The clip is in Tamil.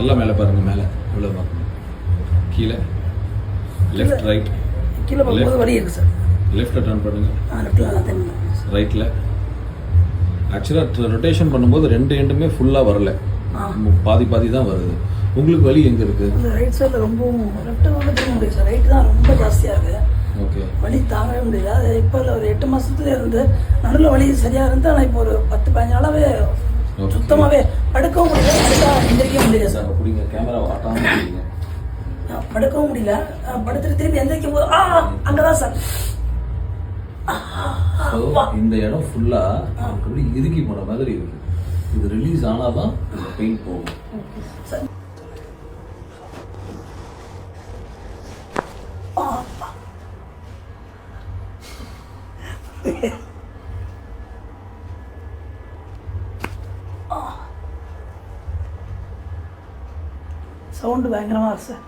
எல்லாம் மேலே பாருங்க, மேலே இவ்வளோ பார்க்கணும், கீழே லெஃப்ட் ரைட், கீழே பார்க்கும்போது வலி இருக்குது சார். லெஃப்ட்டில் டர்ன் பண்ணுங்க, லெஃப்ட்டில் நல்லா தெரியும். ரைட்டில் ஆக்சுவலாக ரொட்டேஷன் பண்ணும்போது 2 எண்டுமே ஃபுல்லாக வரல, பாதி பாதி தான் வருது. உங்களுக்கு வலி எங்கே இருக்குது? அந்த ரைட் சைடில் ரொம்பவும், லெஃப்ட்டு வந்து தெரியும் முடியாது சார், ரைட்டு தான் ரொம்ப ஜாஸ்தியாக இருக்குது. ஓகே, வலி தாங்கவே முடியாது. அது இப்போ இல்லை, ஒரு 8 மாதத்துல இருந்து நடுவில் வலி சரியாக இருந்து, ஆனால் இப்போ ஒரு 10-15 நாளாகவே சுத்தமாகவே படுக்கவும் முடியல, எந்திரிக்கவும் முடியல சார். அப்படிங்க, கேமரா ஆட்டாமல் முடியுங்க, படுக்கவும் முடியல. படுத்துட்டு திருப்பி எந்திரிக்கும் போது அங்கே தான் சார். இந்த இடம் ஃபுல்லாக அப்படி இறுக்கி போன மாதிரி இருக்கு. இது ரிலீஸ் ஆனால் தான் இந்த பெயின் போகும் சார். சவுண்டு பயங்கரமாக இருக்கு சார்.